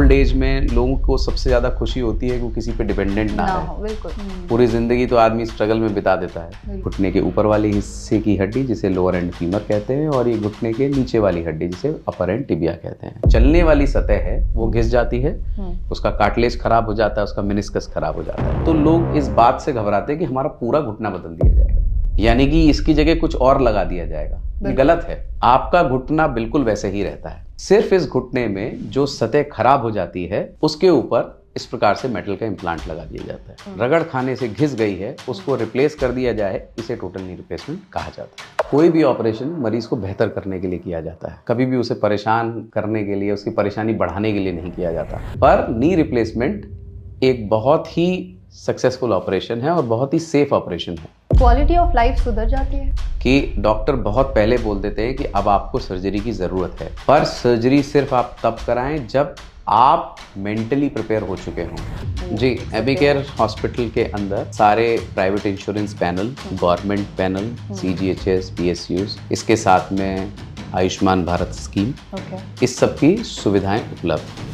Old age में लोगों को सबसे ज़्यादा खुशी होती है कि वो किसी पे डिपेंडेंट ना हो, है। बिल्कुल। पूरी ज़िंदगी तो आदमी स्ट्रगल में बिता देता है। घुटने के ऊपर वाली हिस्से की हड्डी जिसे लोअर एंड फीमर कहते हैं, और ये घुटने के नीचे वाली हड्डी जिसे अपर एंड टिबिया कहते हैं। चलने वाली सतह है वो घिस जाती है, उसका कार्टिलेज खराब हो जाता है, उसका मेनिस्कस खराब हो जाता है। तो लोग इस बात से घबराते हैं कि हमारा पूरा घुटना बदल दिया जाएगा, यानी कि इसकी जगह कुछ और लगा दिया जाएगा। ये गलत है। आपका घुटना बिल्कुल वैसे ही रहता है। सिर्फ इस घुटने में जो सतह खराब हो जाती है उसके ऊपर इस प्रकार से मेटल का इम्प्लांट लगा दिया जाता है। रगड़ खाने से घिस गई है, उसको रिप्लेस कर दिया जाए, इसे टोटल नी रिप्लेसमेंट कहा जाता है। कोई भी ऑपरेशन मरीज को बेहतर करने के लिए किया जाता है, कभी भी उसे परेशान करने के लिए, उसकी परेशानी बढ़ाने के लिए नहीं किया जाता। पर नी रिप्लेसमेंट एक बहुत ही सक्सेसफुल ऑपरेशन है और बहुत ही सेफ ऑपरेशन है। क्वालिटी ऑफ लाइफ सुधर जाती है कि डॉक्टर बहुत पहले बोल देते हैं कि अब आपको सर्जरी की ज़रूरत है, पर सर्जरी सिर्फ आप तब कराएं जब आप मेंटली प्रिपेयर हो चुके हों। जी, एमिकेयर हॉस्पिटल के अंदर सारे private insurance panel, government panel, CGHS, PSUs, इसके साथ में आयुष्मान भारत स्कीम, इस सब की सुविधाएं उपलब्ध हैं।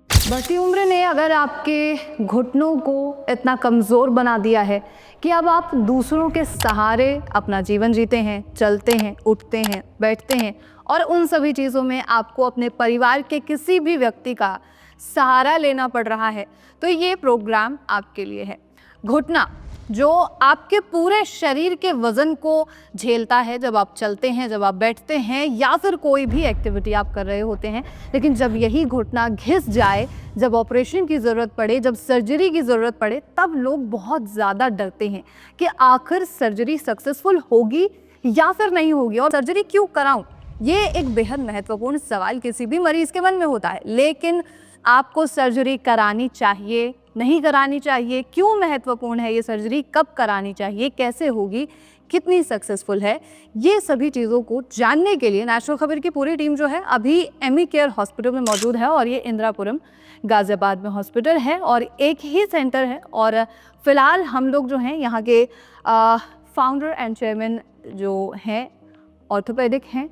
बढ़ती उम्र ने अगर आपके घुटनों को इतना कमज़ोर बना दिया है कि अब आप दूसरों के सहारे अपना जीवन जीते हैं, चलते हैं, उठते हैं, बैठते हैं, और उन सभी चीज़ों में आपको अपने परिवार के किसी भी व्यक्ति का सहारा लेना पड़ रहा है, तो ये प्रोग्राम आपके लिए है। घुटना जो आपके पूरे शरीर के वज़न को झेलता है जब आप चलते हैं, जब आप बैठते हैं, या फिर कोई भी एक्टिविटी आप कर रहे होते हैं। लेकिन जब यही घुटना घिस जाए, जब ऑपरेशन की ज़रूरत पड़े, जब सर्जरी की ज़रूरत पड़े, तब लोग बहुत ज़्यादा डरते हैं कि आखिर सर्जरी सक्सेसफुल होगी या फिर नहीं होगी, और सर्जरी क्यों कराऊं। ये एक बेहद महत्वपूर्ण सवाल किसी भी मरीज़ के मन में होता है। लेकिन आपको सर्जरी करानी चाहिए, नहीं करानी चाहिए, क्यों महत्वपूर्ण है ये सर्जरी, कब करानी चाहिए, कैसे होगी, कितनी सक्सेसफुल है, ये सभी चीज़ों को जानने के लिए नेशनल खबर की पूरी टीम जो है अभी एमिकेयर हॉस्पिटल में मौजूद है। और ये इंदिरापुरम गाज़ियाबाद में हॉस्पिटल है और एक ही सेंटर है। और फिलहाल हम लोग जो हैं यहाँ के फाउंडर एंड चेयरमैन जो हैं, ऑर्थोपेडिक हैं,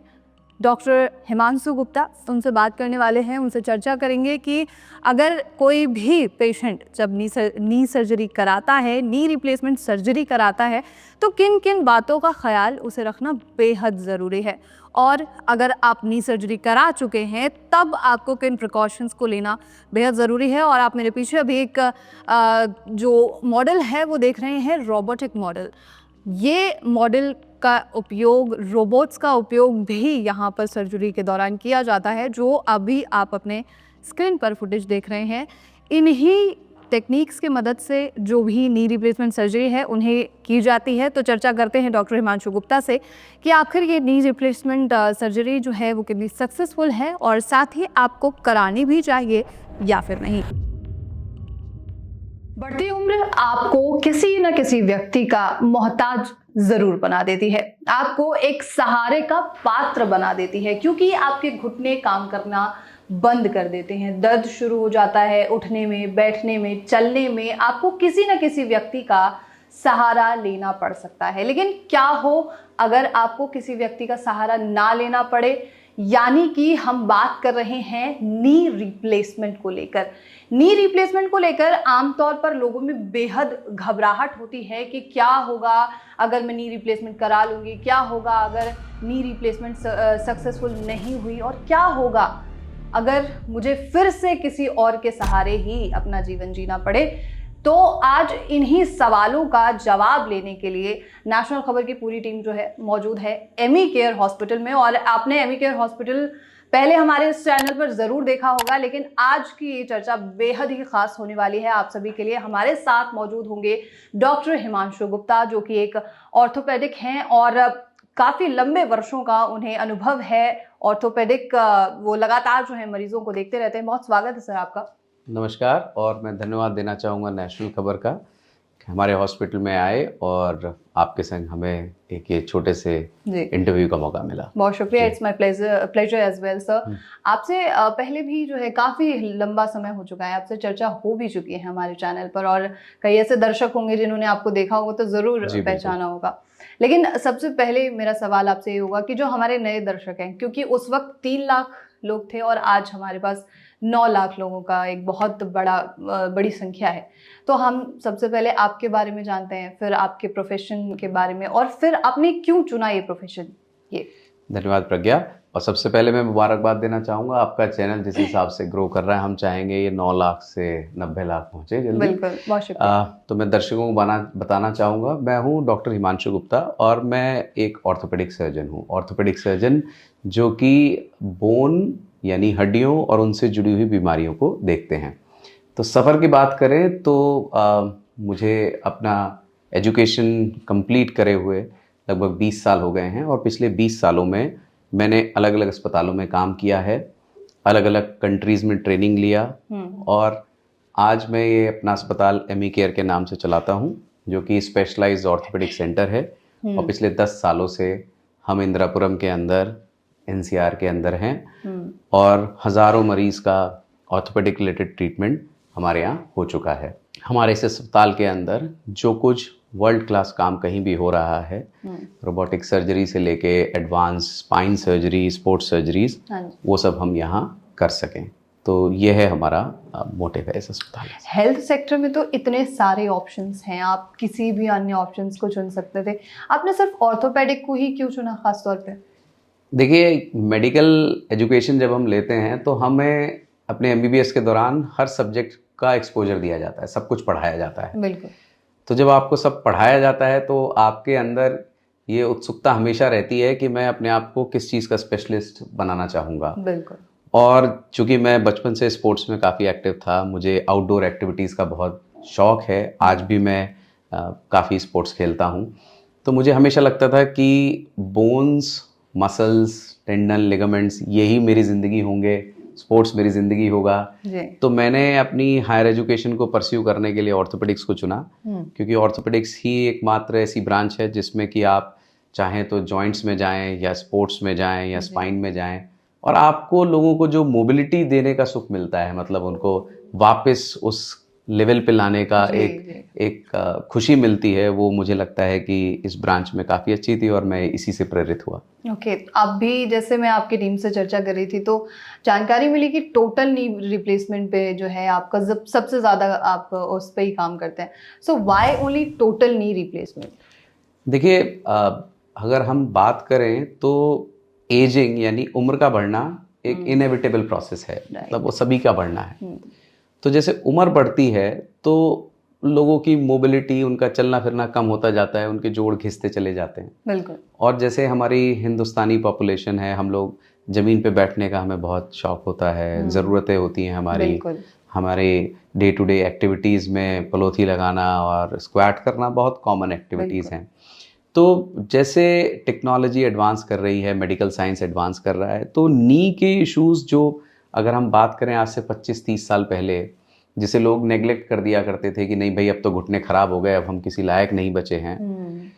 डॉक्टर हिमांशु गुप्ता, उनसे बात करने वाले हैं। उनसे चर्चा करेंगे कि अगर कोई भी पेशेंट जब नी सर्जरी कराता है, नी रिप्लेसमेंट सर्जरी कराता है, तो किन किन बातों का ख्याल उसे रखना बेहद ज़रूरी है, और अगर आप नी सर्जरी करा चुके हैं तब आपको किन प्रिकॉशंस को लेना बेहद ज़रूरी है। और आप मेरे पीछे अभी एक जो मॉडल है वो देख रहे हैं, रोबोटिक मॉडल। ये मॉडल का उपयोग, रोबोट्स का उपयोग भी यहाँ पर सर्जरी के दौरान किया जाता है, जो अभी आप अपने स्क्रीन पर फुटेज देख रहे हैं। इन्हीं टेक्निक्स की मदद से जो भी नी रिप्लेसमेंट सर्जरी है उन्हें की जाती है। तो चर्चा करते हैं डॉक्टर हिमांशु गुप्ता से कि आखिर ये नी रिप्लेसमेंट सर्जरी जो है वो कितनी सक्सेसफुल है, और साथ ही आपको करानी भी चाहिए या फिर नहीं। बढ़ती उम्र आपको किसी न किसी व्यक्ति का मोहताज जरूर बना देती है, आपको एक सहारे का पात्र बना देती है, क्योंकि आपके घुटने काम करना बंद कर देते हैं। दर्द शुरू हो जाता है उठने में, बैठने में, चलने में। आपको किसी न किसी व्यक्ति का सहारा लेना पड़ सकता है। लेकिन क्या हो अगर आपको किसी व्यक्ति का सहारा ना लेना पड़े, यानी कि हम बात कर रहे हैं नी रिप्लेसमेंट को लेकर। नी रिप्लेसमेंट को लेकर आमतौर पर लोगों में बेहद घबराहट होती है कि क्या होगा अगर मैं नी रिप्लेसमेंट करा लूँगी, क्या होगा अगर नी रिप्लेसमेंट सक्सेसफुल नहीं हुई, और क्या होगा अगर मुझे फिर से किसी और के सहारे ही अपना जीवन जीना पड़े। तो आज इन्हीं सवालों का जवाब लेने के लिए नेशनल खबर की पूरी टीम जो है मौजूद है एमिकेयर हॉस्पिटल में। और आपने एमिकेयर हॉस्पिटल पहले हमारे इस चैनल पर ज़रूर देखा होगा, लेकिन आज की ये चर्चा बेहद ही खास होने वाली है आप सभी के लिए। हमारे साथ मौजूद होंगे डॉक्टर हिमांशु गुप्ता, जो कि एक ऑर्थोपेडिक हैं और काफ़ी लंबे वर्षों का उन्हें अनुभव है ऑर्थोपेडिक। वो लगातार जो है मरीजों को देखते रहते हैं। बहुत स्वागत है सर आपका। नमस्कार, और मैं धन्यवाद देना चाहूँगा नेशनल खबर का कि हमारे हॉस्पिटल में आए और आपके संग हमें एक ये छोटे से इंटरव्यू का मौका मिला। बहुत शुक्रिया, it's my pleasure as well sir. आपसे पहले भी जो है काफ़ी लंबा समय हो चुका है, आपसे चर्चा हो भी चुकी है हमारे चैनल पर, और कई ऐसे दर्शक होंगे जिन्होंने आपको देखा होगा तो ज़रूर पहचाना होगा। लेकिन सबसे पहले मेरा सवाल आपसे ये होगा कि जो हमारे नए दर्शक हैं, क्योंकि उस वक्त 3 लाख लोग थे और आज हमारे पास 9 लाख लोगों का एक बहुत बड़ी संख्या है। तो हम सबसे पहले आपके बारे में जानते हैं, फिर आपके प्रोफेशन के बारे में, और फिर आपने क्यों चुना ये प्रोफेशन। ये धन्यवाद प्रज्ञा। और सबसे पहले मैं मुबारकबाद देना चाहूँगा, आपका चैनल जिस हिसाब से ग्रो कर रहा है, हम चाहेंगे ये 9 लाख से 90 लाख पहुँचे जल्दी। बिल्कुल, बहुत शुक्रिया। तो मैं दर्शकों को बताना चाहूँगा, मैं हूँ डॉक्टर हिमांशु गुप्ता और मैं एक ऑर्थोपेडिक सर्जन हूँ। ऑर्थोपेडिक सर्जन जो कि बोन यानी हड्डियों और उनसे जुड़ी हुई बीमारियों को देखते हैं। तो सफ़र की बात करें तो मुझे अपना एजुकेशन कंप्लीट करे हुए लगभग 20 साल हो गए हैं और पिछले 20 सालों में मैंने अलग अलग अस्पतालों में काम किया है, अलग अलग कंट्रीज़ में ट्रेनिंग लिया और आज मैं ये अपना अस्पताल एमी केयर के नाम से चलाता हूँ, जो कि स्पेशलाइज्ड ऑर्थोपेडिक सेंटर है। और पिछले 10 सालों से हम इंदिरापुरम के अंदर एनसीआर के अंदर हैं और हज़ारों मरीज़ का ऑर्थोपेडिक रिलेटेड ट्रीटमेंट हमारे यहाँ हो चुका है। हमारे इस अस्पताल के अंदर जो कुछ वर्ल्ड क्लास काम कहीं भी हो रहा है, रोबोटिक सर्जरी से लेके advance spine surgery, sports surgeries, वो सब हम यहाँ कर सकें। तो ये है हमारा मोटिव है इस अस्पताल में। हेल्थ सेक्टर में तो इतने सारे ऑप्शंस हैं, आप किसी भी अन्य ऑप्शंस को चुन सकते थे, आपने सिर्फ ऑर्थोपेडिक को ही क्यों चुना खास तौर पे? देखिए, मेडिकल एजुकेशन जब हम लेते हैं तो हमें अपने एमबीबीएस के दौरान हर सब्जेक्ट का एक्सपोजर दिया जाता है, सब कुछ पढ़ाया जाता है। बिल्कुल। तो जब आपको सब पढ़ाया जाता है तो आपके अंदर ये उत्सुकता हमेशा रहती है कि मैं अपने आप को किस चीज़ का स्पेशलिस्ट बनाना चाहूँगा। बिल्कुल। और चूँकि मैं बचपन से स्पोर्ट्स में काफ़ी एक्टिव था, मुझे आउटडोर एक्टिविटीज़ का बहुत शौक़ है, आज भी मैं काफ़ी स्पोर्ट्स खेलता हूँ। तो मुझे हमेशा लगता था कि बोन्स, मसल्स, टेंडन, लिगामेंट्स यही मेरी ज़िंदगी होंगे, स्पोर्ट्स मेरी ज़िंदगी होगा। तो मैंने अपनी हायर एजुकेशन को परस्यू करने के लिए ऑर्थोपेडिक्स को चुना, क्योंकि ऑर्थोपेडिक्स ही एकमात्र ऐसी ब्रांच है जिसमें कि आप चाहें तो जॉइंट्स में जाएं या स्पोर्ट्स में जाएं या स्पाइन में जाएं और आपको लोगों को जो मोबिलिटी देने का सुख मिलता है, मतलब उनको वापस उस लेवल पे लाने का एक खुशी मिलती है, वो मुझे लगता है कि इस ब्रांच में काफ़ी अच्छी थी और मैं इसी से प्रेरित हुआ। ओके, अब भी जैसे मैं आपकी टीम से चर्चा कर रही थी तो जानकारी मिली कि टोटल नी रिप्लेसमेंट पे जो है आपका सबसे ज़्यादा आप उस पे ही काम करते हैं। So why only total knee replacement? देखिए, अगर हम बात करें तो एजिंग यानी उम्र का बढ़ना एक इनएविटेबल प्रोसेस है, मतलब वो सभी का बढ़ना है। तो जैसे उम्र बढ़ती है तो लोगों की मोबिलिटी, उनका चलना फिरना कम होता जाता है, उनके जोड़ घिसते चले जाते हैं। बिल्कुल। और जैसे हमारी हिंदुस्तानी पॉपुलेशन है, हम लोग ज़मीन पे बैठने का हमें बहुत शौक़ होता है, ज़रूरतें होती हैं हमारे डे टू डे एक्टिविटीज़ में पलोथी लगाना और स्क्वाट करना बहुत कॉमन एक्टिविटीज़ हैं। तो जैसे टेक्नोलॉजी एडवांस कर रही है, मेडिकल साइंस एडवांस कर रहा है, तो नी के इश्यूज़ जो अगर हम बात करें आज से 25-30 साल पहले, जिसे लोग नेग्लेक्ट कर दिया करते थे कि नहीं भाई अब तो घुटने ख़राब हो गए, अब हम किसी लायक नहीं बचे हैं,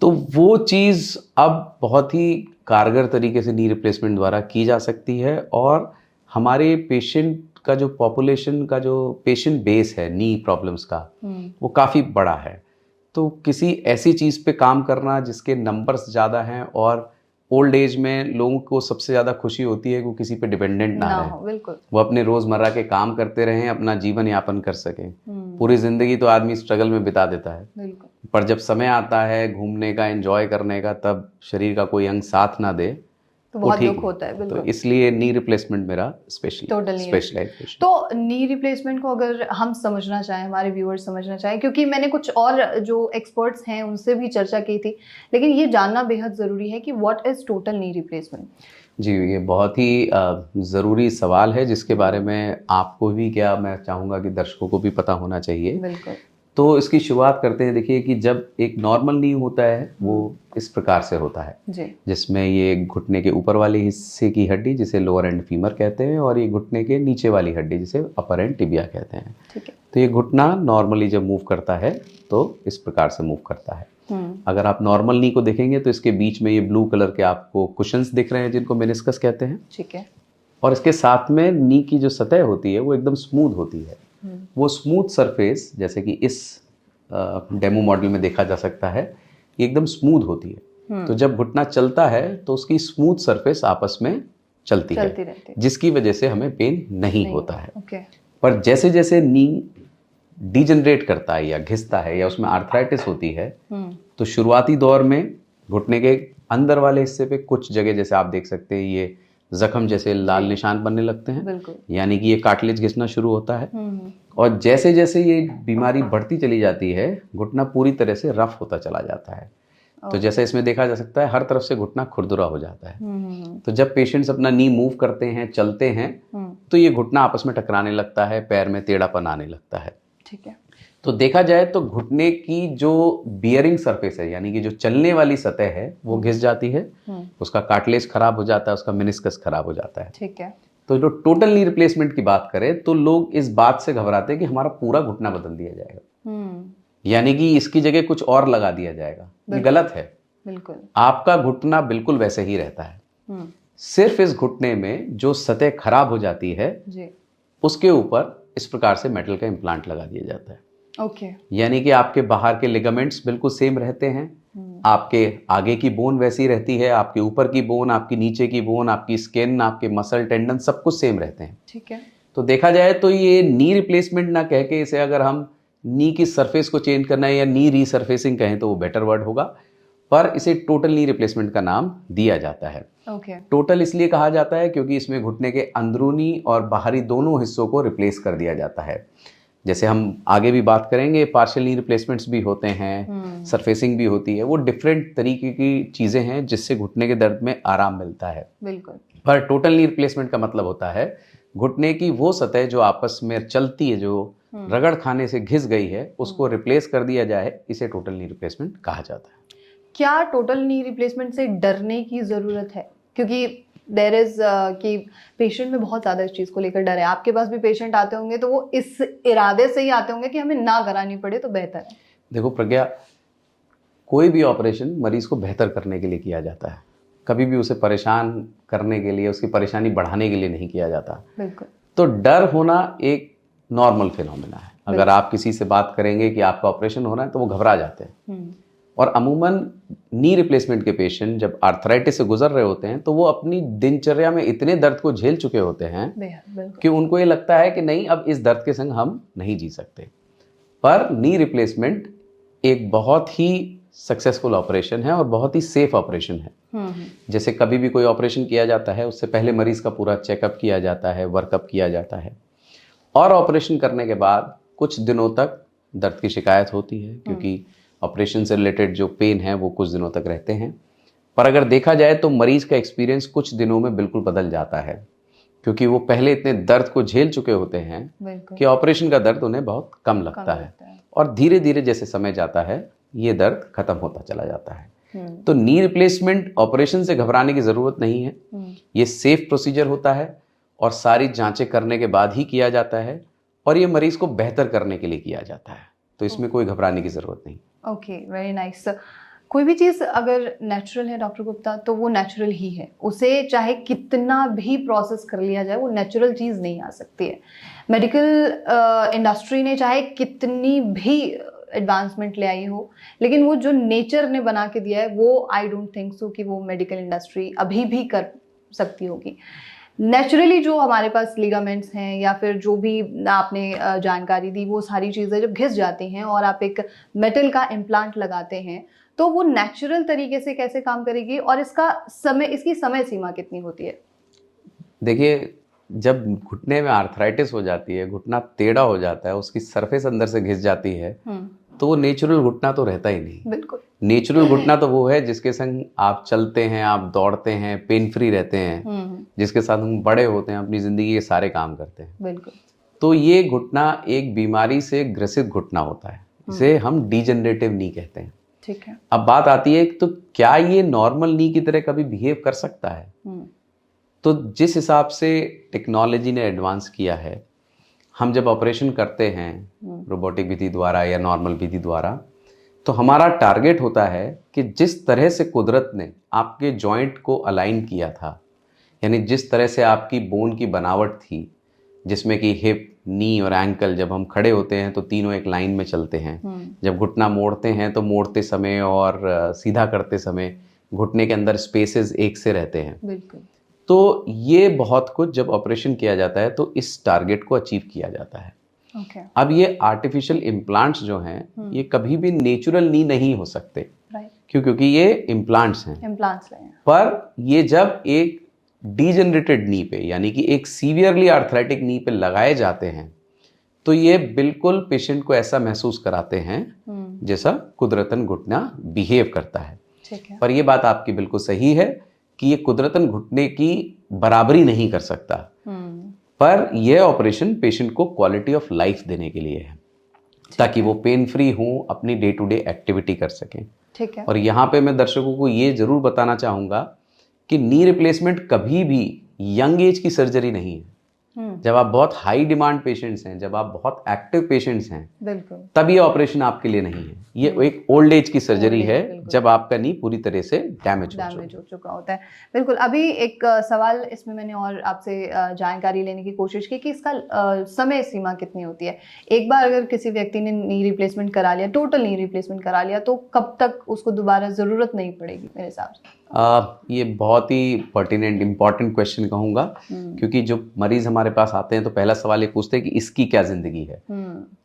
तो वो चीज़ अब बहुत ही कारगर तरीके से नी रिप्लेसमेंट द्वारा की जा सकती है। और हमारे पेशेंट का जो पॉपुलेशन का जो पेशेंट बेस है नी प्रॉब्लम्स का, वो काफ़ी बड़ा है। तो किसी ऐसी चीज़ पे काम करना जिसके नंबर्स ज़्यादा हैं और ओल्ड एज में लोगों को सबसे ज़्यादा खुशी होती है कि वो किसी पे डिपेंडेंट ना रहे, बिल्कुल, वो अपने रोज़मर्रा के काम करते रहें, अपना जीवन यापन कर सकें। पूरी ज़िंदगी तो आदमी स्ट्रगल में बिता देता है, पर जब समय आता है घूमने का, एंजॉय करने का, तब शरीर का कोई अंग साथ ना दे तो बहुत दुख होता है। तो इसलिए नी रिप्लेसमेंट मेरा स्पेशलाइजेशन। तो नी रिप्लेसमेंट को अगर हम समझना चाहें, हमारे व्यूअर्स समझना चाहें, क्योंकि मैंने कुछ और जो एक्सपर्ट्स हैं उनसे भी चर्चा की थी, लेकिन ये जानना बेहद ज़रूरी है कि what is total knee replacement. जी, ये बहुत ही ज़रूरी सवाल है जिसके बारे में आपको भी, क्या मैं चाहूँगा कि दर्शकों को भी पता होना चाहिए। बिल्कुल। तो इसकी शुरुआत करते हैं। देखिए कि जब एक नॉर्मल नी होता है वो इस प्रकार से होता है, जिसमें ये घुटने के ऊपर वाले हिस्से की हड्डी जिसे लोअर एंड फीमर कहते हैं और ये घुटने के नीचे वाली हड्डी जिसे अपर एंड टिबिया कहते हैं। ठीक है। तो ये घुटना नॉर्मली जब मूव करता है तो इस प्रकार से मूव करता है। अगर आप नॉर्मल नी को देखेंगे तो इसके बीच में ये ब्लू कलर के आपको कुशन्स दिख रहे हैं जिनको मेनिस्कस कहते हैं। ठीक है। और इसके साथ में नी की जो सतह होती है वो एकदम स्मूथ होती है। वो स्मूथ सरफेस, जैसे कि इस डेमो मॉडल में देखा जा सकता है, ये एकदम स्मूथ होती है। तो जब घुटना चलता है तो उसकी स्मूथ सरफेस आपस में चलती रहती है, है। जिसकी वजह से हमें पेन नहीं होता है। ओके। पर जैसे जैसे नी डिजनरेट करता है या घिसता है या उसमें आर्थराइटिस होती है, तो शुरुआती दौर में घुटने के अंदर वाले हिस्से पे कुछ जगह, जैसे आप देख सकते हैं, ये जख्म जैसे लाल निशान बनने लगते हैं, बिल्कुल। यानी कि ये कार्टिलेज घिसना शुरू होता है। और जैसे जैसे ये बीमारी बढ़ती चली जाती है, घुटना पूरी तरह से रफ होता चला जाता है। तो जैसे इसमें देखा जा सकता है, हर तरफ से घुटना खुरदुरा हो जाता है। तो जब पेशेंट्स अपना नी मूव करते हैं, चलते हैं, तो ये घुटना आपस में टकराने लगता है, पैर में टेढ़ापन आने लगता है। ठीक है। तो देखा जाए तो घुटने की जो बियरिंग सरफेस है, यानी कि जो चलने वाली सतह है, वो घिस जाती है, उसका कार्टिलेज खराब हो जाता है, उसका मेनिस्कस खराब हो जाता है। ठीक है। तो जो टोटल नी रिप्लेसमेंट की बात करें तो लोग इस बात से घबराते हैं कि हमारा पूरा घुटना बदल दिया जाएगा, यानी कि इसकी जगह कुछ और लगा दिया जाएगा। ये गलत है। बिल्कुल। आपका घुटना बिल्कुल वैसे ही रहता है। सिर्फ इस घुटने में जो सतह खराब हो जाती है जी, उसके ऊपर इस प्रकार से मेटल का इम्प्लांट लगा दिया जाता है। ओके। यानी कि आपके बाहर के लिगामेंट्स बिल्कुल सेम रहते हैं, आपके आगे की बोन वैसी रहती है, आपके ऊपर की बोन, आपकी नीचे की बोन, आपकी स्किन, आपके मसल, टेंडन, सब कुछ सेम रहते हैं। ठीक है। तो देखा जाए तो ये नी रिप्लेसमेंट ना कह के, इसे अगर हम नी की सरफेस को चेंज करना है या नी रीसरफेसिंग कहें तो वो बेटर वर्ड होगा, पर इसे टोटल नी रिप्लेसमेंट का नाम दिया जाता है। ओके। टोटल इसलिए कहा जाता है क्योंकि इसमें घुटने के अंदरूनी और बाहरी दोनों हिस्सों को रिप्लेस कर दिया जाता है। जैसे हम आगे भी बात करेंगे, पार्शियल नी रिप्लेसमेंट्स भी होते हैं, सरफेसिंग भी होती है, वो डिफरेंट तरीके की चीज़ें हैं जिससे घुटने के दर्द में आराम मिलता है। बिल्कुल। पर टोटल नी रिप्लेसमेंट का मतलब होता है घुटने की वो सतह जो आपस में चलती है, जो रगड़ खाने से घिस गई है, उसको रिप्लेस कर दिया जाए, इसे टोटल नी रिप्लेसमेंट कहा जाता है। क्या टोटल नी रिप्लेसमेंट से डरने की ज़रूरत है? क्योंकि देयर इज़ कि पेशेंट में बहुत ज़्यादा इस चीज़ को लेकर डर है। आपके पास भी पेशेंट आते होंगे तो वो इस इरादे से ही आते होंगे कि हमें ना करानी पड़े तो बेहतर है। देखो प्रज्ञा, कोई भी ऑपरेशन मरीज को बेहतर करने के लिए किया जाता है, कभी भी उसे परेशान करने के लिए, उसकी परेशानी बढ़ाने के लिए नहीं किया जाता। बिल्कुल। तो डर होना एक नॉर्मल फिनोमेना है। अगर आप किसी से बात करेंगे कि आपका ऑपरेशन होना है तो वो घबरा जाते हैं। और अमूमन नी रिप्लेसमेंट के पेशेंट जब आर्थराइटिस से गुजर रहे होते हैं तो वो अपनी दिनचर्या में इतने दर्द को झेल चुके होते हैं कि उनको ये लगता है कि नहीं, अब इस दर्द के संग हम नहीं जी सकते। पर नी रिप्लेसमेंट एक बहुत ही सक्सेसफुल ऑपरेशन है और बहुत ही सेफ ऑपरेशन है। जैसे कभी भी कोई ऑपरेशन किया जाता है, उससे पहले मरीज का पूरा चेकअप किया जाता है, वर्कअप किया जाता है, और ऑपरेशन करने के बाद कुछ दिनों तक दर्द की शिकायत होती है, क्योंकि ऑपरेशन से रिलेटेड जो पेन है वो कुछ दिनों तक रहते हैं। पर अगर देखा जाए तो मरीज का एक्सपीरियंस कुछ दिनों में बिल्कुल बदल जाता है, क्योंकि वो पहले इतने दर्द को झेल चुके होते हैं कि ऑपरेशन का दर्द उन्हें बहुत कम लगता है। और धीरे धीरे जैसे समय जाता है ये दर्द खत्म होता चला जाता है। तो नी रिप्लेसमेंट ऑपरेशन से घबराने की ज़रूरत नहीं है। ये सेफ प्रोसीजर होता है और सारी जांचें करने के बाद ही किया जाता है, और ये मरीज को बेहतर करने के लिए किया जाता है। तो इसमें कोई घबराने की ज़रूरत नहीं। Okay, very nice. कोई भी चीज़ अगर नेचुरल है डॉक्टर गुप्ता तो वो नेचुरल ही है, उसे चाहे कितना भी प्रोसेस कर लिया जाए वो नेचुरल चीज़ नहीं आ सकती है। मेडिकल इंडस्ट्री ने चाहे कितनी भी एडवांसमेंट ले आई हो, लेकिन वो जो नेचर ने बना के दिया है वो आई डोंट थिंक सो कि वो मेडिकल इंडस्ट्री अभी भी कर सकती होगी। नेचुरली जो हमारे पास लिगामेंट्स हैं या फिर जो भी आपने जानकारी दी, वो सारी चीज़ें जब घिस जाती हैं और आप एक मेटल का इम्प्लांट लगाते हैं तो वो नेचुरल तरीके से कैसे काम करेगी और इसकी समय सीमा कितनी होती है? देखिए, जब घुटने में आर्थराइटिस हो जाती है, घुटना टेढ़ा हो जाता है, उसकी सरफेस अंदर से घिस जाती है, तो वो नेचुरल घुटना तो रहता ही नहीं। बिल्कुल। नेचुरल घुटना तो वो है जिसके संग आप चलते हैं, आप दौड़ते हैं, पेन फ्री रहते हैं, जिसके साथ हम बड़े होते हैं, अपनी ज़िंदगी के सारे काम करते हैं। बिल्कुल। तो ये घुटना एक बीमारी से ग्रसित घुटना होता है, इसे हम डिजेनरेटिव नी कहते हैं। ठीक है। अब बात आती है तो क्या ये नॉर्मल नी की तरह कभी बिहेव कर सकता है? तो जिस हिसाब से टेक्नोलॉजी ने एडवांस किया है, हम जब ऑपरेशन करते हैं रोबोटिक विधि द्वारा या नॉर्मल विधि द्वारा, तो हमारा टारगेट होता है कि जिस तरह से कुदरत ने आपके जॉइंट को अलाइन किया था, यानी जिस तरह से आपकी बोन की बनावट थी, जिसमें कि हिप, नी और एंकल, जब हम खड़े होते हैं तो तीनों एक लाइन में चलते हैं, जब घुटना मोड़ते हैं तो मोड़ते समय और सीधा करते समय घुटने के अंदर स्पेसेस एक से रहते हैं। बिल्कुल। तो ये बहुत कुछ जब ऑपरेशन किया जाता है तो इस टारगेट को अचीव किया जाता है। ओके। अब ये आर्टिफिशियल इम्प्लांट्स जो हैं ये कभी भी नेचुरल नी नहीं हो सकते। राइट। क्यों? क्योंकि ये इम्प्लांट्स हैं। इम्प्लांट्स हैं। पर ये जब एक डीजनरेटेड नी पे यानी कि एक सीवियरली आर्थराइटिक नी पे लगाए जाते हैं तो ये बिल्कुल पेशेंट को ऐसा महसूस कराते हैं जैसा कुदरतन घुटना बिहेव करता है। ठीक है। पर ये बात आपकी बिल्कुल सही है कि ये कुदरतन घुटने की बराबरी नहीं कर सकता। पर यह ऑपरेशन पेशेंट को क्वालिटी ऑफ लाइफ देने के लिए है ताकि वो पेन फ्री हों, अपनी डे टू डे एक्टिविटी कर सकें। ठीक है। और यहाँ पे मैं दर्शकों को ये जरूर बताना चाहूँगा कि नी रिप्लेसमेंट कभी भी यंग एज की सर्जरी नहीं है। जब आप बहुत हाई डिमांड पेशेंट्स हैं, जब आप बहुत एक्टिव पेशेंट्स हैं, बिल्कुल, तब ये ऑपरेशन आपके लिए नहीं है। ये एक ओल्ड एज की सर्जरी है जब आपका नी पूरी तरह से डैमेज हो चुका होता है। बिल्कुल। अभी एक सवाल इसमें मैंने और आपसे जानकारी लेने की कोशिश की कि इसका समय सीमा कितनी होती है। एक बार अगर किसी व्यक्ति ने नी रिप्लेसमेंट करा लिया, टोटल नी रिप्लेसमेंट करा लिया, तो कब तक उसको दोबारा ज़रूरत नहीं पड़ेगी मेरे हिसाब से? ये बहुत ही पर्टिनेंट इंपॉर्टेंट क्वेश्चन कहूँगा, क्योंकि जो मरीज हमारे पास आते हैं तो पहला सवाल ये पूछते हैं कि इसकी क्या ज़िंदगी है।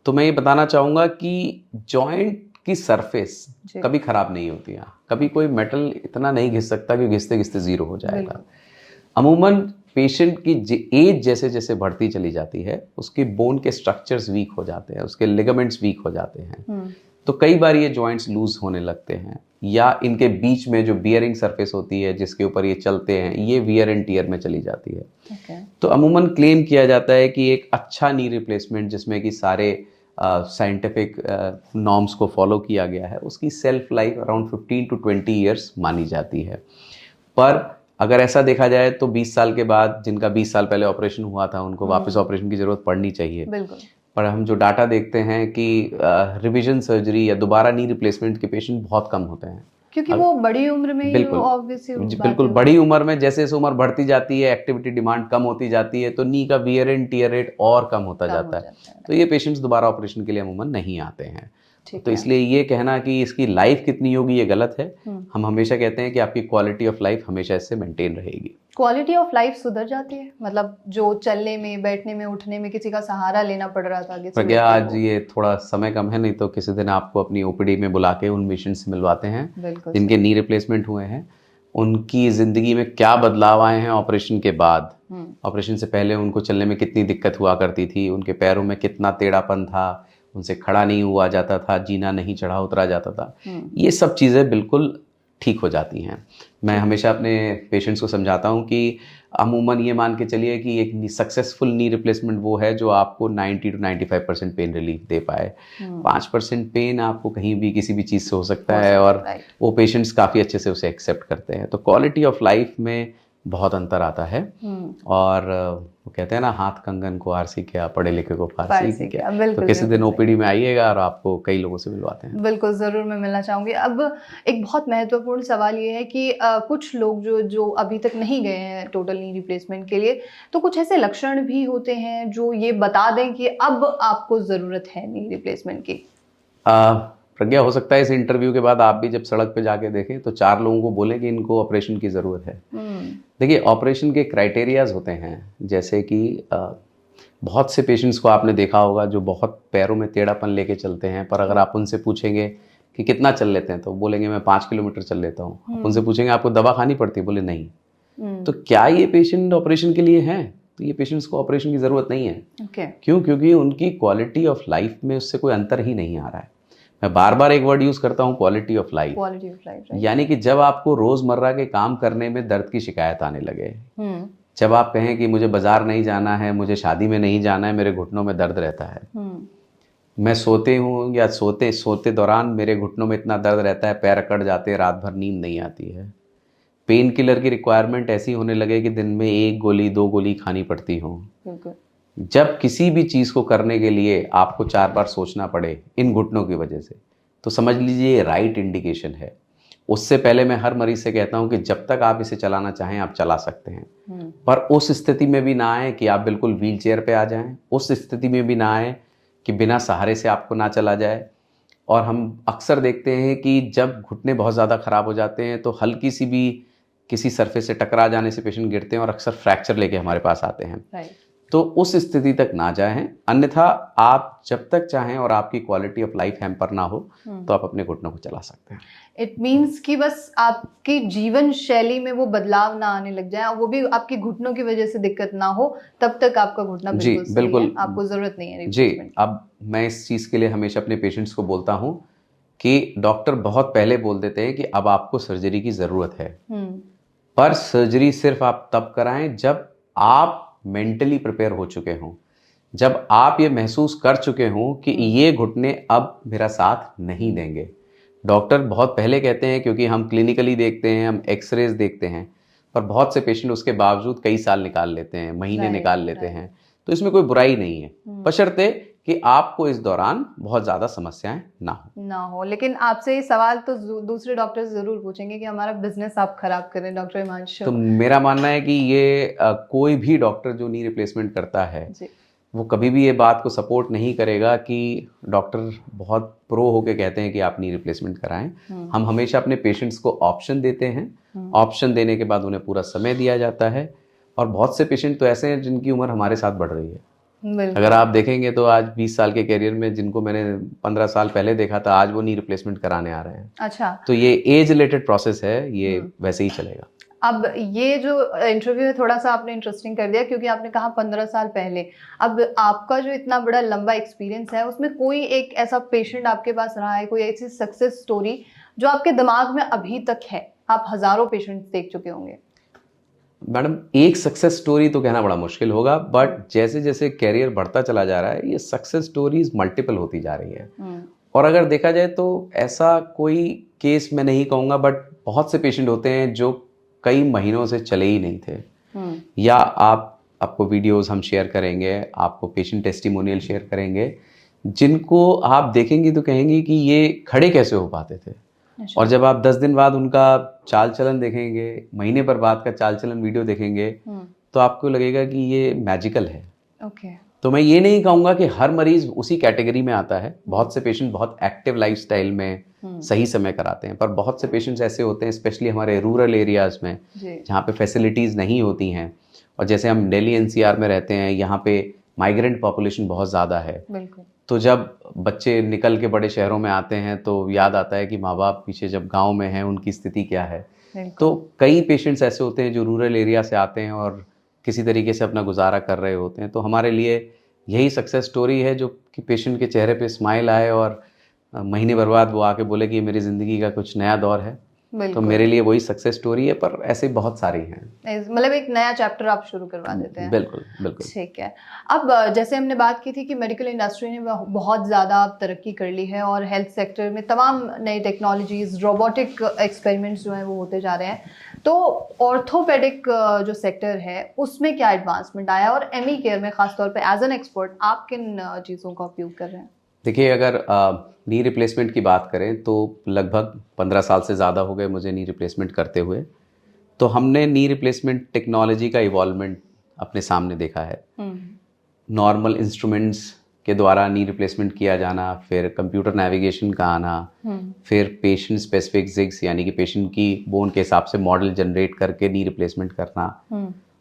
तो मैं ये बताना चाहूँगा कि जॉइंट की सरफेस कभी ख़राब नहीं होती है। कभी कोई मेटल इतना नहीं घिस सकता कि घिसते घिसते ज़ीरो हो जाएगा। अमूमन पेशेंट की एज जैसे जैसे बढ़ती चली जाती है उसकी बोन के स्ट्रक्चर्स वीक हो जाते हैं, उसके लिगामेंट्स वीक हो जाते हैं। तो कई बार ये जॉइंट्स लूज होने लगते हैं या इनके बीच में जो बियरिंग सरफेस होती है जिसके ऊपर ये चलते हैं ये वियर एंड टियर में चली जाती है। तो अमूमन क्लेम किया जाता है कि एक अच्छा नी रिप्लेसमेंट जिसमें कि सारे साइंटिफिक नॉर्म्स को फॉलो किया गया है उसकी self life around 15 to 20 years मानी जाती है। पर अगर ऐसा देखा जाए तो 20 साल के बाद जिनका 20 साल पहले ऑपरेशन हुआ था उनको वापस ऑपरेशन की ज़रूरत पड़नी चाहिए। बिल्कुल। पर हम जो डाटा देखते हैं कि रिविजन सर्जरी या दोबारा नी रिप्लेसमेंट के पेशेंट बहुत कम होते हैं, क्योंकि वो बड़ी उम्र में बिल्कुल बड़ी उम्र में जैसे जैसे उम्र बढ़ती जाती है, एक्टिविटी डिमांड कम होती जाती है, तो नी का वियर एंड टियर रेट और कम होता जाता है। तो ये पेशेंट्स दोबारा ऑपरेशन के लिए अमूमन नहीं आते हैं। तो इसलिए ये कहना कि इसकी लाइफ कितनी होगी ये गलत है। हम हमेशा कहते हैं कि आपकी क्वालिटी ऑफ लाइफ हमेशा इससे मेंटेन रहेगी। क्वालिटी ऑफ लाइफ सुधर जाती है, मतलब जो चलने में, बैठने में, उठने में किसी का सहारा लेना पड़ रहा था। प्रज्ञा, आज ये थोड़ा समय कम है, नहीं तो किसी दिन आपको अपनी ओपीडी में बुला के उन पेशेंट से मिलवाते हैं जिनके नी रिप्लेसमेंट हुए हैं, उनकी ज़िंदगी में क्या बदलाव आए हैं ऑपरेशन के बाद। ऑपरेशन से पहले उनको चलने में कितनी दिक्कत हुआ करती थी, उनके पैरों में कितना टेढ़ापन था, उनसे खड़ा नहीं हुआ जाता था, जीना नहीं चढ़ा उतरा जाता था। ये सब चीज़ें बिल्कुल ठीक हो जाती हैं। मैं हमेशा अपने पेशेंट्स को समझाता हूँ कि अमूमन ये मान के चलिए कि एक सक्सेसफुल नी रिप्लेसमेंट वो है जो आपको 90 to 95% पेन रिलीफ दे पाए। 5% पेन आपको कहीं भी किसी भी चीज़ से हो सकता है और वो पेशेंट्स काफ़ी अच्छे से उसे एक्सेप्ट करते हैं। तो क्वालिटी ऑफ लाइफ में बहुत अंतर आता है। और वो कहते हैं ना, हाथ कंगन को आरसी क्या, पढ़े लिखे को फारसी क्या। तो किसी दिन ओपीडी में आइएगा और आपको कई लोगों से मिलवाते हैं। बिल्कुल, ज़रूर मैं मिलना चाहूँगी। अब एक बहुत महत्वपूर्ण सवाल ये है कि कुछ लोग जो अभी तक नहीं गए हैं टोटल नी रिप्लेसमेंट के लिए, तो कुछ ऐसे लक्षण भी होते हैं जो ये बता दें कि अब आपको ज़रूरत है नी रिप्लेसमेंट की? प्रज्ञा, हो सकता है इस इंटरव्यू के बाद आप भी जब सड़क पे जाके देखें तो 4 लोगों को बोलें कि इनको ऑपरेशन की ज़रूरत है। देखिए, ऑपरेशन के क्राइटेरियाज होते हैं, जैसे कि बहुत से पेशेंट्स को आपने देखा होगा जो बहुत पैरों में टेढ़ापन लेके चलते हैं, पर अगर आप उनसे पूछेंगे कि कितना चल लेते हैं तो बोलेंगे मैं 5 किलोमीटर चल लेता हूँ। उनसे पूछेंगे आपको दवा खानी पड़ती है, बोले नहीं। तो क्या ये पेशेंट ऑपरेशन के लिए हैं? तो ये पेशेंट्स को ऑपरेशन की ज़रूरत नहीं है। क्यों? क्योंकि उनकी क्वालिटी ऑफ लाइफ में उससे कोई अंतर ही नहीं आ रहा है। मैं बार बार एक वर्ड यूज़ करता हूँ, क्वालिटी ऑफ लाइफ। यानी कि जब आपको रोज़मर्रा के काम करने में दर्द की शिकायत आने लगे, जब आप कहें कि मुझे बाजार नहीं जाना है, मुझे शादी में नहीं जाना है, मेरे घुटनों में दर्द रहता है, मैं सोते हूँ या सोते दौरान मेरे घुटनों में इतना दर्द रहता है, पैर अकड़ जाते हैं, रात भर नींद नहीं आती है, पेन किलर की रिक्वायरमेंट ऐसी होने लगे कि दिन में 1 गोली 2 गोली खानी पड़ती हो। जब किसी भी चीज़ को करने के लिए आपको 4 बार सोचना पड़े इन घुटनों की वजह से, तो समझ लीजिए ये राइट इंडिकेशन है। उससे पहले मैं हर मरीज से कहता हूं कि जब तक आप इसे चलाना चाहें आप चला सकते हैं, पर उस स्थिति में भी ना आए कि आप बिल्कुल व्हील चेयर पे आ जाएं, उस स्थिति में भी ना आए कि बिना सहारे से आपको ना चला जाए। और हम अक्सर देखते हैं कि जब घुटने बहुत ज़्यादा ख़राब हो जाते हैं तो हल्की सी भी किसी सरफेस से टकरा जाने से पेशेंट गिरते हैं और अक्सर फ्रैक्चर लेके हमारे पास आते हैं। राइट। तो उस स्थिति तक ना जाएं, अन्यथा आप जब तक चाहें और आपकी क्वालिटी ऑफ लाइफ हैम्पर ना हो तो आप अपने घुटनों को चला सकते हैं। इट मीन्स कि बस आपकी जीवन शैली में वो बदलाव ना आने लग जाए, वो भी आपकी घुटनों की वजह से दिक्कत ना हो, तब तक आपका घुटना जी बिल्कुल सही बिल्कुल, है, आपको जरूरत नहीं है जी। रिप्लेसमेंट। अब मैं इस चीज़ के लिए हमेशा अपने पेशेंट्स को बोलता हूँ कि डॉक्टर बहुत पहले बोल देते हैं कि अब आपको सर्जरी की ज़रूरत है, पर सर्जरी सिर्फ आप तब कराएं जब आप मेंटली प्रिपेयर हो चुके हों, जब आप ये महसूस कर चुके हों कि ये घुटने अब मेरा साथ नहीं देंगे। डॉक्टर बहुत पहले कहते हैं क्योंकि हम क्लिनिकली देखते हैं, हम एक्सरेज देखते हैं, पर बहुत से पेशेंट उसके बावजूद कई साल निकाल लेते हैं, महीने निकाल लेते हैं। तो इसमें कोई बुराई नहीं है, बशर्ते कि आपको इस दौरान बहुत ज़्यादा समस्याएं ना हो। लेकिन आपसे ये सवाल तो दूसरे डॉक्टर जरूर पूछेंगे कि हमारा बिजनेस आप खराब करें डॉक्टर हिमांशु। तो मेरा मानना है कि ये कोई भी डॉक्टर जो नी रिप्लेसमेंट करता है वो कभी भी ये बात को सपोर्ट नहीं करेगा कि डॉक्टर बहुत प्रो होके कहते हैं कि आप नी रिप्लेसमेंट कराएं। हम हमेशा अपने पेशेंट्स को ऑप्शन देते हैं, ऑप्शन देने के बाद उन्हें पूरा समय दिया जाता है। और बहुत से पेशेंट तो ऐसे हैं जिनकी उम्र हमारे साथ बढ़ रही है। अगर आप देखेंगे तो आज 20 साल के कैरियर में जिनको मैंने 15 साल पहले देखा था, आज वो नी रिप्लेसमेंट कराने आ रहे हैं। अच्छा, तो ये एज रिलेटेड प्रोसेस है, ये वैसे ही चलेगा। अब ये जो इंटरव्यू है थोड़ा सा आपने इंटरेस्टिंग कर दिया, क्योंकि आपने कहा 15 साल पहले। अब आपका जो इतना बड़ा लंबा एक्सपीरियंस है, उसमें कोई एक ऐसा पेशेंट आपके पास रहा है, कोई ऐसी सक्सेस स्टोरी जो आपके दिमाग में अभी तक है? आप हजारों पेशेंट्स देख चुके होंगे। मैडम, एक सक्सेस स्टोरी तो कहना बड़ा मुश्किल होगा, बट जैसे जैसे कैरियर बढ़ता चला जा रहा है ये सक्सेस स्टोरीज मल्टीपल होती जा रही है। और अगर देखा जाए तो ऐसा कोई केस मैं नहीं कहूँगा, बट बहुत से पेशेंट होते हैं जो कई महीनों से चले ही नहीं थे। या आपको वीडियोस हम शेयर करेंगे, आपको पेशेंट टेस्टिमोनियल शेयर करेंगे, जिनको आप देखेंगे तो कहेंगे कि ये खड़े कैसे हो पाते थे। और जब आप 10 दिन बाद उनका चाल चलन देखेंगे, महीने पर बाद का चाल चलन वीडियो देखेंगे, तो आपको लगेगा कि ये मैजिकल है। तो मैं ये नहीं कहूँगा कि हर मरीज उसी कैटेगरी में आता है। बहुत से पेशेंट बहुत एक्टिव लाइफस्टाइल में सही समय कराते हैं, पर बहुत से पेशेंट्स ऐसे होते हैं, स्पेशली हमारे रूरल एरियाज में जहाँ पे फैसिलिटीज़ नहीं होती हैं। और जैसे हम दिल्ली एनसीआर में रहते हैं, यहाँ पे माइग्रेंट पॉपुलेशन बहुत ज़्यादा है। तो जब बच्चे निकल के बड़े शहरों में आते हैं तो याद आता है कि माँ बाप पीछे जब गांव में हैं उनकी स्थिति क्या है। तो कई पेशेंट्स ऐसे होते हैं जो रूरल एरिया से आते हैं और किसी तरीके से अपना गुजारा कर रहे होते हैं। तो हमारे लिए यही सक्सेस स्टोरी है जो कि पेशेंट के चेहरे पे स्माइल आए और महीने भर बाद वो आके बोले कि ये मेरी ज़िंदगी का कुछ नया दौर है। तो मेरे लिए वही सक्सेस स्टोरी है, पर ऐसे बहुत सारी हैं। मतलब एक नया चैप्टर आप शुरू करवा देते हैं। बिल्कुल बिल्कुल, ठीक है। अब जैसे हमने बात की थी कि मेडिकल इंडस्ट्री ने बहुत ज़्यादा तरक्की कर ली है और हेल्थ सेक्टर में तमाम नई टेक्नोलॉजीज, रोबोटिक एक्सपेरिमेंट्स जो हैं वो होते जा रहे हैं। तो ऑर्थोपेडिक जो सेक्टर है उसमें क्या एडवांसमेंट आया, और एमई केयर में खासतौर पर एज एन एक्सपर्ट आप किन चीज़ों का उपयोग कर रहे हैं? देखिए, अगर नी रिप्लेसमेंट की बात करें तो लगभग 15 साल से ज़्यादा हो गए मुझे नी रिप्लेसमेंट करते हुए। तो हमने नी रिप्लेसमेंट टेक्नोलॉजी का इवॉल्वमेंट अपने सामने देखा है। नॉर्मल इंस्ट्रूमेंट्स के द्वारा नी रिप्लेसमेंट किया जाना, फिर कंप्यूटर नेविगेशन का आना, फिर पेशेंट स्पेसिफिक जिग्स यानी कि पेशेंट की बोन के हिसाब से मॉडल जनरेट करके नी रिप्लेसमेंट करना,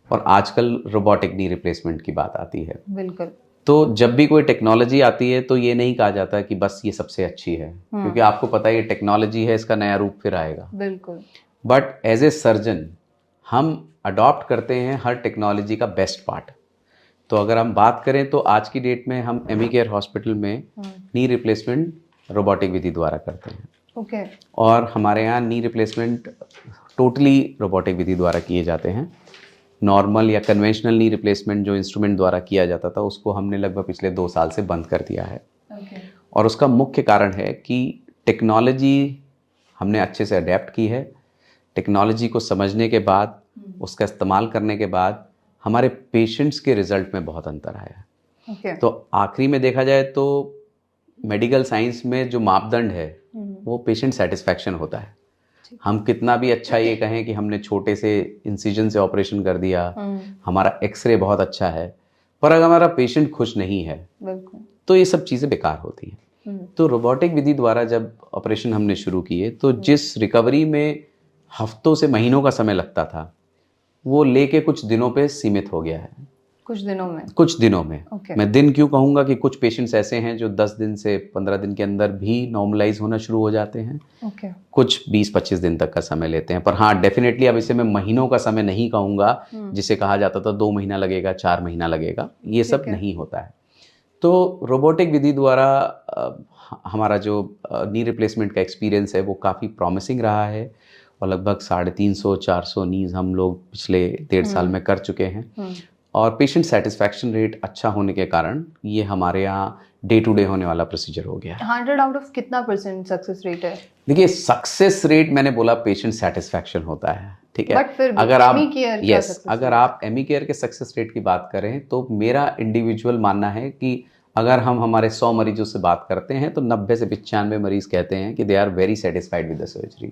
और आजकल रोबोटिक नी रिप्लेसमेंट की बात आती है। बिल्कुल। तो जब भी कोई टेक्नोलॉजी आती है तो ये नहीं कहा जाता कि बस ये सबसे अच्छी है, क्योंकि आपको पता है ये टेक्नोलॉजी है, इसका नया रूप फिर आएगा। बिल्कुल। बट एज ए सर्जन हम अडॉप्ट करते हैं हर टेक्नोलॉजी का बेस्ट पार्ट। तो अगर हम बात करें तो आज की डेट में हम एमी केयर हॉस्पिटल में नी रिप्लेसमेंट रोबोटिक विधि द्वारा करते हैं। और हमारे यहाँ नी रिप्लेसमेंट टोटली रोबोटिक विधि द्वारा किए जाते हैं। नॉर्मल या कन्वेंशनल नी रिप्लेसमेंट जो इंस्ट्रूमेंट द्वारा किया जाता था उसको हमने लगभग पिछले 2 साल से बंद कर दिया है। और उसका मुख्य कारण है कि टेक्नोलॉजी हमने अच्छे से अडेप्ट की है। टेक्नोलॉजी को समझने के बाद, उसका इस्तेमाल करने के बाद हमारे पेशेंट्स के रिजल्ट में बहुत अंतर आया है। तो आखिरी में देखा जाए तो मेडिकल साइंस में जो मापदंड है वो पेशेंट सेटिस्फैक्शन होता है। हम कितना भी अच्छा ये कहें कि हमने छोटे से इंसिजन से ऑपरेशन कर दिया, हमारा एक्सरे बहुत अच्छा है, पर अगर हमारा पेशेंट खुश नहीं है तो ये सब चीज़ें बेकार होती हैं। तो रोबोटिक विधि द्वारा जब ऑपरेशन हमने शुरू किए तो जिस रिकवरी में हफ्तों से महीनों का समय लगता था, वो लेके कुछ दिनों पे सीमित हो गया है। कुछ दिनों में? कुछ दिनों में। Okay. मैं दिन क्यों कहूँगा कि कुछ पेशेंट्स ऐसे हैं जो 10 दिन से 15 दिन के अंदर भी नॉर्मलाइज होना शुरू हो जाते हैं। Okay. कुछ 20-25 दिन तक का समय लेते हैं। पर हाँ, डेफिनेटली अब इसे मैं महीनों का समय नहीं कहूँगा, जिसे कहा जाता था 2 महीना लगेगा, 4 महीना लगेगा, ये सब नहीं होता है। तो रोबोटिक विधि द्वारा हमारा जो नी रिप्लेसमेंट का एक्सपीरियंस है वो काफ़ी प्रॉमिसिंग रहा है और लगभग 350-400 नीज हम लोग पिछले 1.5 साल में कर चुके हैं और पेशेंट सेटिस्फैक्शन रेट अच्छा होने के कारण ये हमारे यहाँ डे टू डे होने वाला प्रोसीजर हो गया है। 100 आउट ऑफ कितना % सक्सेस रेट है? देखिए, सक्सेस रेट मैंने बोला पेशेंट सेटिस्फैक्शन होता है, ठीक है। बट फिर भी अगर आप अगर आप एमी केयर के सक्सेस रेट की बात करें तो मेरा इंडिविजुअल मानना है कि अगर हम हमारे 100 मरीजों से बात करते हैं तो 90 से 95 मरीज कहते हैं कि they are very satisfied with the surgery,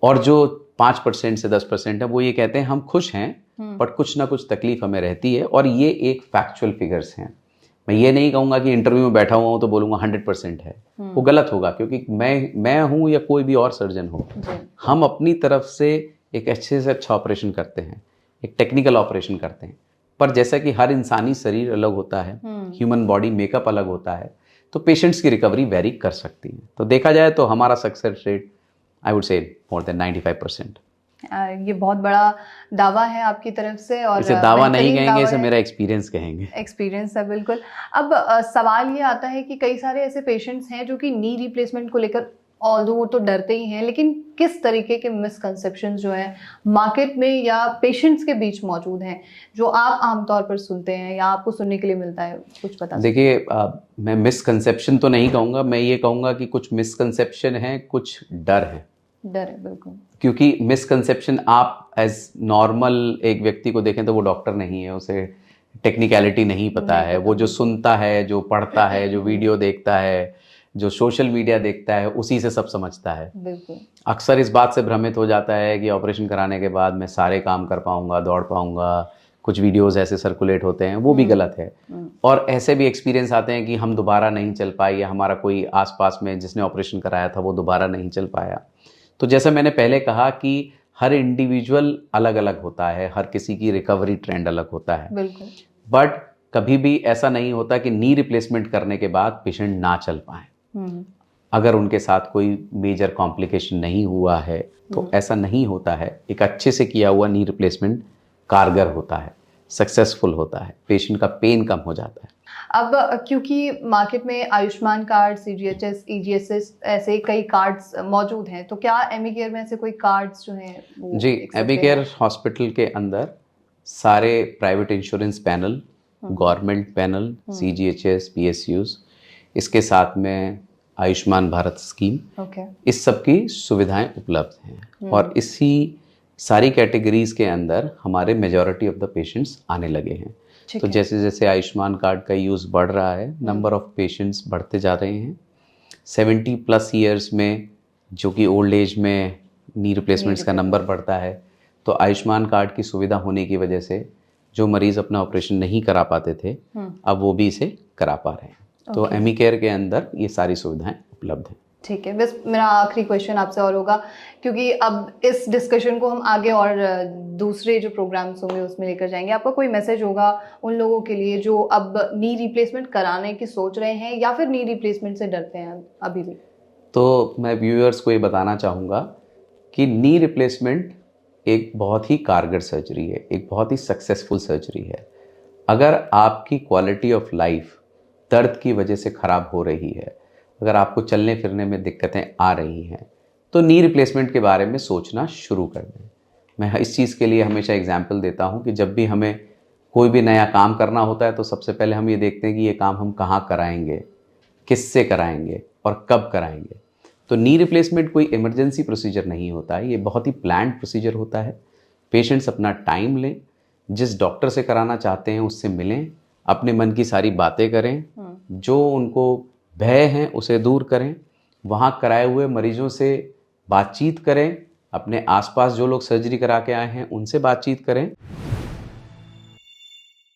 और जो 5% से 10% है वो ये कहते हैं हम खुश हैं बट कुछ ना कुछ तकलीफ हमें रहती है, और ये एक फैक्चुअल फिगर्स हैं। मैं ये नहीं कहूँगा कि इंटरव्यू में बैठा हुआ हूँ तो बोलूँगा 100% है, वो गलत होगा, क्योंकि मैं हूँ या कोई भी और सर्जन हो, हम अपनी तरफ से एक अच्छे से अच्छा ऑपरेशन करते हैं, एक टेक्निकल ऑपरेशन करते हैं, पर जैसा कि हर इंसानी शरीर अलग होता है, ह्यूमन बॉडी मेकअप अलग होता है, तो पेशेंट्स की रिकवरी वेरी कर सकती है। तो देखा जाए तो हमारा success rate I would say more than 95%। ये बहुत बड़ा दावा है आपकी तरफ से, और इसे दावा नहीं कहेंगे, इसे मेरा एक्सपीरियंस कहेंगे। एक्सपीरियंस है बिल्कुल। अब सवाल ये आता है कि कई सारे ऐसे पेशेंट्स हैं जो कि नी रिप्लेसमेंट को लेकर ऑल्दो वो तो डरते ही हैं, लेकिन किस तरीके के मिसकंसेप्शंस जो हैं मार्केट में या पेशेंट्स के बीच मौजूद हैं जो आप आमतौर पर सुनते हैं या आपको सुनने के लिए मिलता है, कुछ बता? देखिए, मैं मिसकंसेप्शन तो नहीं कहूँगा, मैं ये कहूँगा कि कुछ मिसकंसेप्शन है, कुछ डर है। डर है, बिल्कुल। क्योंकि मिसकंसेप्शन आप एज नॉर्मल एक व्यक्ति को देखें तो वो डॉक्टर नहीं है, उसे टेक्निकलिटी नहीं पता है, वो जो सुनता है, जो पढ़ता है, जो वीडियो देखता है, जो सोशल मीडिया देखता है, उसी से सब समझता है। बिल्कुल। अक्सर इस बात से भ्रमित हो जाता है कि ऑपरेशन कराने के बाद मैं सारे काम कर पाऊंगा, दौड़ पाऊंगा, कुछ वीडियोस ऐसे सर्कुलेट होते हैं, वो भी गलत है। और ऐसे भी एक्सपीरियंस आते हैं कि हम दोबारा नहीं चल पाए, या हमारा कोई आसपास में जिसने ऑपरेशन कराया था वो दोबारा नहीं चल पाया। तो जैसे मैंने पहले कहा कि हर इंडिविजुअल अलग अलग होता है, हर किसी की रिकवरी ट्रेंड अलग होता है। बिल्कुल। बट कभी भी ऐसा नहीं होता कि नी रिप्लेसमेंट करने के बाद पेशेंट ना चल पाए। अगर उनके साथ कोई मेजर कॉम्प्लिकेशन नहीं हुआ है तो ऐसा नहीं होता है। एक अच्छे से किया हुआ नी रिप्लेसमेंट कारगर होता है, सक्सेसफुल होता है, पेशेंट का पेन कम हो जाता है। अब क्योंकि मार्केट में आयुष्मान कार्ड, CGHS, EGSS ऐसे कई कार्ड्स मौजूद हैं, तो क्या एमी केयर में ऐसे कोई कार्ड्स जो हैं वो जी, एमी केयर हॉस्पिटल के अंदर सारे private insurance panel, government panel, CGHS, PSUs, इसके साथ में आयुष्मान भारत स्कीम, इस सब की सुविधाएं उपलब्ध हैं, और इसी सारी कैटेगरीज के अंदर हमारे मेजॉरिटी ऑफ द पेशेंट्स आने लगे हैं। तो जैसे जैसे आयुष्मान कार्ड का यूज़ बढ़ रहा है, नंबर ऑफ पेशेंट्स बढ़ते जा रहे हैं। 70+ ईयर्स में, जो कि ओल्ड एज में नी रिप्लेसमेंट्स का नंबर बढ़ता है, तो आयुष्मान कार्ड की सुविधा होने की वजह से जो मरीज़ अपना ऑपरेशन नहीं करा पाते थे, अब वो भी इसे करा पा रहे हैं। तो एमी केयर के अंदर ये सारी सुविधाएं उपलब्ध हैं। ठीक है, बस मेरा आखिरी क्वेश्चन आपसे और होगा, क्योंकि अब इस डिस्कशन को हम आगे और दूसरे जो प्रोग्राम्स होंगे उसमें लेकर जाएंगे। आपका कोई मैसेज होगा उन लोगों के लिए जो अब नी रिप्लेसमेंट कराने की सोच रहे हैं या फिर नी रिप्लेसमेंट से डरते हैं अभी भी? तो मैं व्यूअर्स को ये बताना चाहूँगा कि नी रिप्लेसमेंट एक बहुत ही कारगर सर्जरी है, एक बहुत ही सक्सेसफुल सर्जरी है। अगर आपकी क्वालिटी ऑफ लाइफ दर्द की वजह से ख़राब हो रही है, अगर आपको चलने फिरने में दिक्कतें आ रही हैं, तो नी रिप्लेसमेंट के बारे में सोचना शुरू कर दें। मैं इस चीज़ के लिए हमेशा एग्जांपल देता हूं कि जब भी हमें कोई भी नया काम करना होता है तो सबसे पहले हम ये देखते हैं कि ये काम हम कहाँ कराएंगे, किससे कराएंगे और कब कराएंगे। तो नी रिप्लेसमेंट कोई इमरजेंसी प्रोसीजर नहीं होता है, ये बहुत ही प्लान्ड प्रोसीजर होता है। पेशेंट्स अपना टाइम लें, जिस डॉक्टर से कराना चाहते हैं उससे मिलें, अपने मन की सारी बातें करें, जो उनको भय हैं उसे दूर करें, वहाँ कराए हुए मरीजों से बातचीत करें, अपने आसपास जो लोग सर्जरी करा के आए हैं उनसे बातचीत करें।